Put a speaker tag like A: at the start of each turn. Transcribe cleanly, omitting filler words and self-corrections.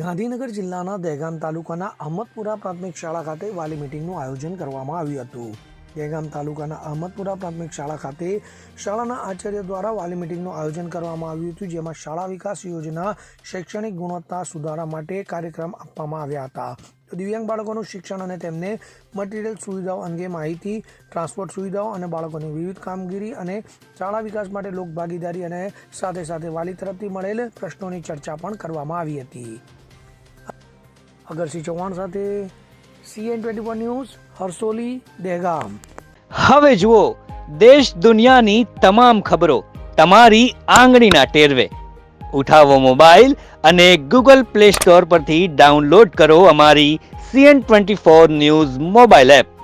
A: ગાંધીનગર જિલ્લાના દહેગામ તાલુકાના અહમદપુરા પ્રાથમિક શાળા ખાતે વાલી મીટિંગનું આયોજન કરવામાં આવ્યું હતું। દહેગામ તાલુકાના અહમદપુરા પ્રાથમિક શાળા ખાતે શાળાના આચાર્ય દ્વારા વાલી મીટિંગનું આયોજન કરવામાં આવ્યું હતું, જેમાં શાળા વિકાસ યોજના, શૈક્ષણિક ગુણવત્તા સુધારા માટે કાર્યક્રમ આપવામાં આવ્યા હતા। દિવ્યાંગ બાળકોનું શિક્ષણ અને તેમને મટીરિયલ સુવિધાઓ અંગે માહિતી, ટ્રાન્સપોર્ટ સુવિધાઓ અને બાળકોની વિવિધ કામગીરી અને શાળા વિકાસ માટે લોકભાગીદારી અને સાથે સાથે વાલી તરફથી મળેલ પ્રશ્નોની ચર્ચા પણ કરવામાં આવી હતી। અગરસિંહ ચૌહાણ સાથે CN24 ન્યૂઝ, હરસોલી, દહેગામ।
B: હવે જુઓ દેશ દુનિયાની તમામ ખબરો તમારી આંગળીના ટેરવે। ઉઠાવો મોબાઈલ અને Google Play Store પરથી ડાઉનલોડ કરો અમારી CN24 ન્યૂઝ મોબાઈલ એપ।